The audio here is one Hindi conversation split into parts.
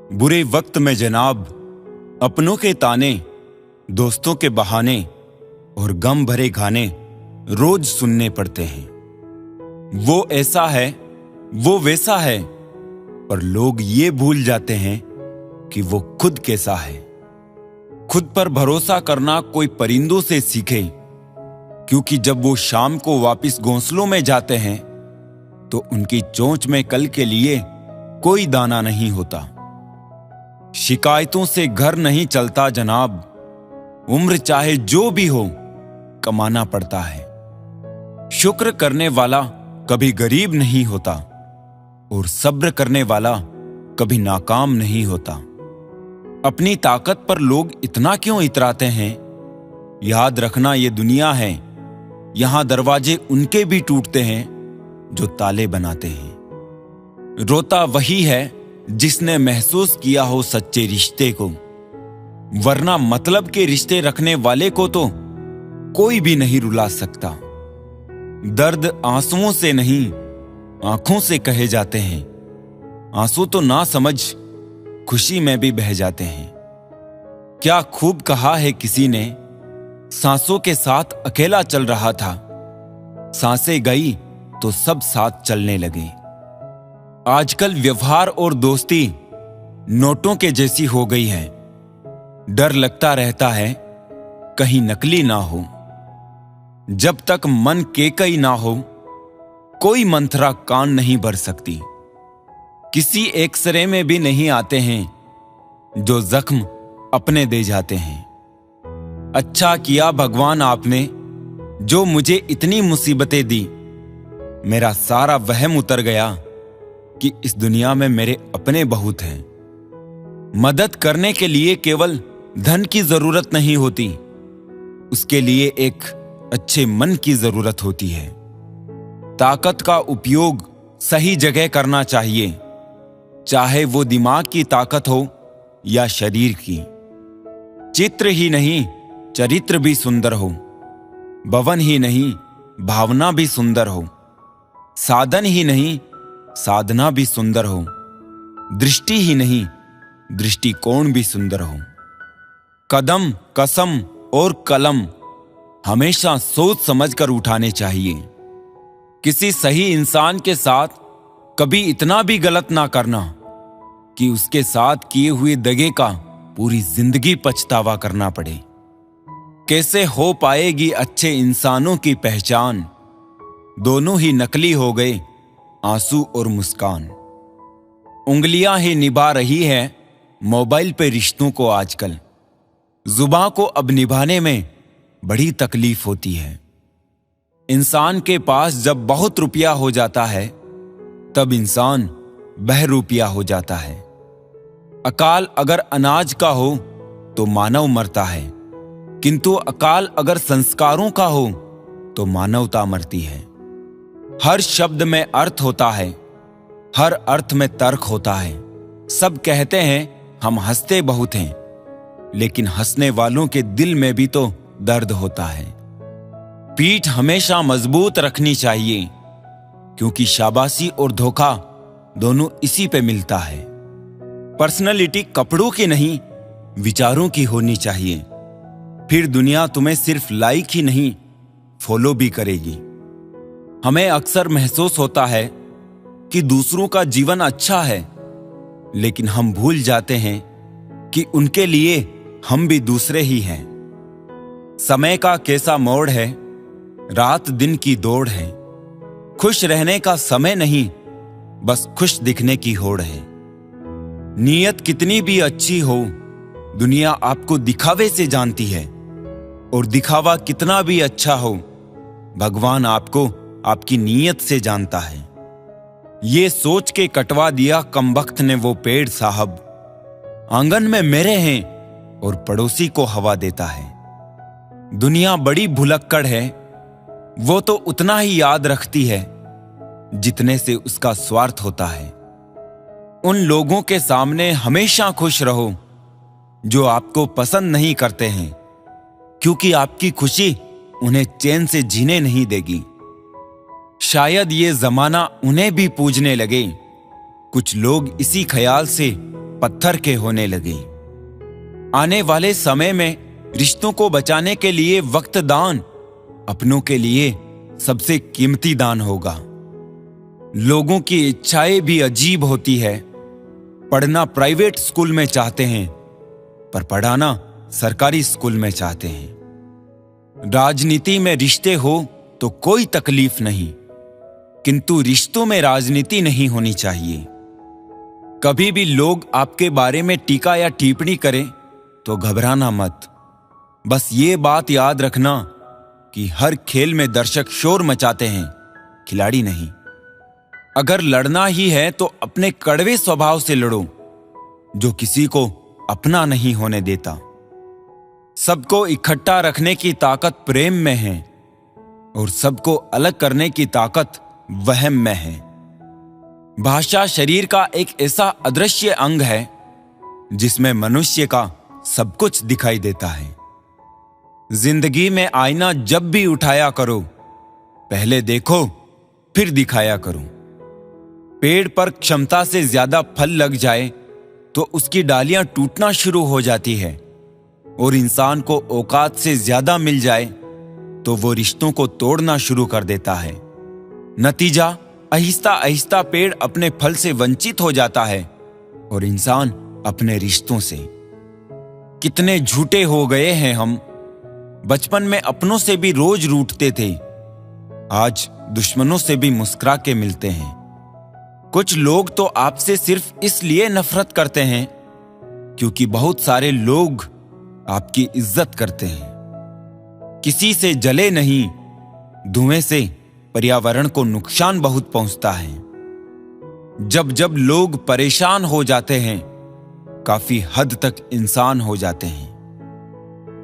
बुरे वक्त में जनाब अपनों के ताने, दोस्तों के बहाने और गम भरे गाने रोज सुनने पड़ते हैं। वो ऐसा है, वो वैसा है, पर लोग ये भूल जाते हैं कि वो खुद कैसा है। खुद पर भरोसा करना कोई परिंदों से सीखे, क्योंकि जब वो शाम को वापस घोंसलों में जाते हैं तो उनकी चोंच में कल के लिए कोई दाना नहीं होता। शिकायतों से घर नहीं चलता जनाब, उम्र चाहे जो भी हो कमाना पड़ता है। शुक्र करने वाला कभी गरीब नहीं होता और सब्र करने वाला कभी नाकाम नहीं होता। अपनी ताकत पर लोग इतना क्यों इतराते हैं? याद रखना, ये दुनिया है, यहां दरवाजे उनके भी टूटते हैं जो ताले बनाते हैं। रोता वही है जिसने महसूस किया हो सच्चे रिश्ते को, वरना मतलब के रिश्ते रखने वाले को तो कोई भी नहीं रुला सकता। दर्द आंसुओं से नहीं, आंखों से कहे जाते हैं। आंसू तो ना समझ खुशी में भी बह जाते हैं। क्या खूब कहा है किसी ने, सांसों के साथ अकेला चल रहा था, सांसें गई तो सब साथ चलने लगे। आजकल व्यवहार और दोस्ती नोटों के जैसी हो गई है। डर लगता रहता है कहीं नकली ना हो। जब तक मन केकई ना हो कोई मंत्रा कान नहीं भर सकती। किसी एक्सरे में भी नहीं आते हैं जो जख्म अपने दे जाते हैं। अच्छा किया भगवान आपने जो मुझे इतनी मुसीबतें दी। मेरा सारा वहम उतर गया कि इस दुनिया में मेरे अपने बहुत हैं। मदद करने के लिए केवल धन की जरूरत नहीं होती, उसके लिए एक अच्छे मन की जरूरत होती है। ताकत का उपयोग सही जगह करना चाहिए, चाहे वो दिमाग की ताकत हो या शरीर की। चित्र ही नहीं चरित्र भी सुंदर हो, भवन ही नहीं भावना भी सुंदर हो, साधन ही नहीं साधना भी सुंदर हो, दृष्टि ही नहीं दृष्टिकोण भी सुंदर हो। कदम, कसम और कलम हमेशा सोच समझकर उठाने चाहिए। किसी सही इंसान के साथ कभी इतना भी गलत ना करना कि उसके साथ किए हुए दगे का पूरी जिंदगी पछतावा करना पड़े। कैसे हो पाएगी अच्छे इंसानों की पहचान? दोनों ही नकली हो गए, आंसू और मुस्कान। उंगलियां ही निभा रही है मोबाइल पे रिश्तों को आजकल। जुबां को अब निभाने में बड़ी तकलीफ होती है। इंसान के पास जब बहुत रुपया हो जाता है तब इंसान बहरूपिया हो जाता है। अकाल अगर अनाज का हो तो मानव मरता है, किंतु अकाल अगर संस्कारों का हो तो मानवता मरती है। हर शब्द में अर्थ होता है, हर अर्थ में तर्क होता है। सब कहते हैं हम हंसते बहुत हैं, लेकिन हंसने वालों के दिल में भी तो दर्द होता है। पीठ हमेशा मजबूत रखनी चाहिए, क्योंकि शाबाशी और धोखा दोनों इसी पे मिलता है। पर्सनैलिटी कपड़ों की नहीं विचारों की होनी चाहिए, फिर दुनिया तुम्हें सिर्फ लाइक ही नहीं फॉलो भी करेगी। हमें अक्सर महसूस होता है कि दूसरों का जीवन अच्छा है, लेकिन हम भूल जाते हैं कि उनके लिए हम भी दूसरे ही हैं। समय का कैसा मोड़ है, रात दिन की दौड़ है। खुश रहने का समय नहीं, बस खुश दिखने की होड़ है। नीयत कितनी भी अच्छी हो, दुनिया आपको दिखावे से जानती है, और दिखावा कितना भी अच्छा हो, भगवान आपको आपकी नीयत से जानता है। ये सोच के कटवा दिया कमबख्त ने वो पेड़ साहब, आंगन में मेरे हैं और पड़ोसी को हवा देता है। दुनिया बड़ी भुलक्कड़ है, वो तो उतना ही याद रखती है जितने से उसका स्वार्थ होता है। उन लोगों के सामने हमेशा खुश रहो जो आपको पसंद नहीं करते हैं, क्योंकि आपकी खुशी उन्हें चैन से जीने नहीं देगी। शायद ये जमाना उन्हें भी पूजने लगे। कुछ लोग इसी ख्याल से पत्थर के होने लगे। आने वाले समय में रिश्तों को बचाने के लिए वक्त दान अपनों के लिए सबसे कीमती दान होगा। लोगों की इच्छाएं भी अजीब होती है। पढ़ना प्राइवेट स्कूल में चाहते हैं, पर पढ़ाना सरकारी स्कूल में चाहते हैं। राजनीति में रिश्ते हो तो कोई तकलीफ नहीं, किंतु रिश्तों में राजनीति नहीं होनी चाहिए। कभी भी लोग आपके बारे में टीका या टिप्पणी करें तो घबराना मत। बस ये बात याद रखना कि हर खेल में दर्शक शोर मचाते हैं, खिलाड़ी नहीं। अगर लड़ना ही है तो अपने कड़वे स्वभाव से लड़ो, जो किसी को अपना नहीं होने देता। सबको इकट्ठा रखने की ताकत प्रेम में है और सबको अलग करने की ताकत वहम में है। भाषा शरीर का एक ऐसा अदृश्य अंग है जिसमें मनुष्य का सब कुछ दिखाई देता है। जिंदगी में आईना जब भी उठाया करो, पहले देखो फिर दिखाया करो। पेड़ पर क्षमता से ज्यादा फल लग जाए तो उसकी डालियां टूटना शुरू हो जाती है, और इंसान को औकात से ज्यादा मिल जाए तो वो रिश्तों को तोड़ना शुरू कर देता है। नतीजा, आहिस्ता आहिस्ता पेड़ अपने फल से वंचित हो जाता है और इंसान अपने रिश्तों से। कितने झूठे हो गए हैं हम। बचपन में अपनों से भी रोज रूठते थे, आज दुश्मनों से भी मुस्कुरा के मिलते हैं। कुछ लोग तो आपसे सिर्फ इसलिए नफरत करते हैं क्योंकि बहुत सारे लोग आपकी इज्जत करते हैं। किसी से जले नहीं, धुएं से पर्यावरण को नुकसान बहुत पहुंचता है। जब जब लोग परेशान हो जाते हैं, काफी हद तक इंसान हो जाते हैं।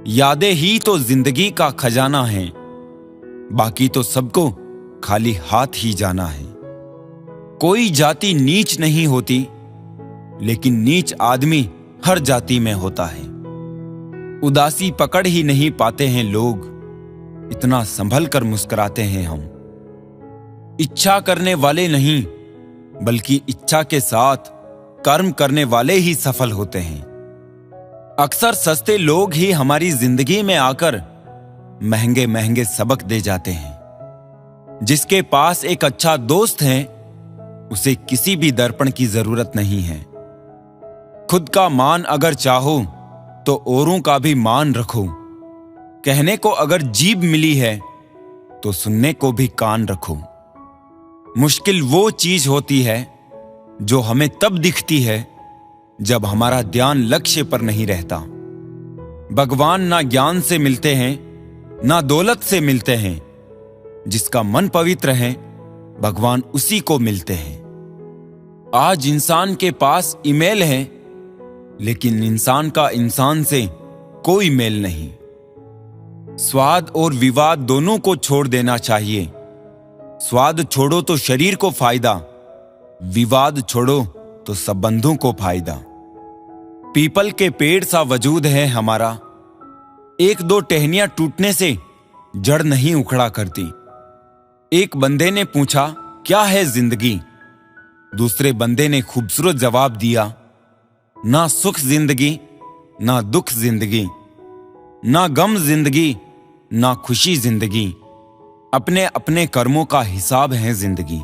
यादें ही तो जिंदगी का खजाना है, बाकी तो सबको खाली हाथ ही जाना है। कोई जाति नीच नहीं होती, लेकिन नीच आदमी हर जाति में होता है। उदासी पकड़ ही नहीं पाते हैं लोग, इतना संभल कर मुस्कुराते हैं हम। इच्छा करने वाले नहीं, बल्कि इच्छा के साथ कर्म करने वाले ही सफल होते हैं। अक्सर सस्ते लोग ही हमारी जिंदगी में आकर महंगे महंगे सबक दे जाते हैं। जिसके पास एक अच्छा दोस्त है, उसे किसी भी दर्पण की जरूरत नहीं है। खुद का मान अगर चाहो तो औरों का भी मान रखो। कहने को अगर जीभ मिली है तो सुनने को भी कान रखो। मुश्किल वो चीज होती है जो हमें तब दिखती है जब हमारा ध्यान लक्ष्य पर नहीं रहता। भगवान ना ज्ञान से मिलते हैं, ना दौलत से मिलते हैं। जिसका मन पवित्र है, भगवान उसी को मिलते हैं। आज इंसान के पास ईमेल है, लेकिन इंसान का इंसान से कोई मेल नहीं। स्वाद और विवाद दोनों को छोड़ देना चाहिए। स्वाद छोड़ो तो शरीर को फायदा, विवाद छोड़ो तो संबंधों को फायदा। पीपल के पेड़ सा वजूद है हमारा, एक दो टहनियां टूटने से जड़ नहीं उखड़ा करती। एक बंदे ने पूछा, क्या है जिंदगी? दूसरे बंदे ने खूबसूरत जवाब दिया, ना सुख जिंदगी, ना दुख जिंदगी, ना गम जिंदगी, ना खुशी जिंदगी। अपने अपने कर्मों का हिसाब है जिंदगी।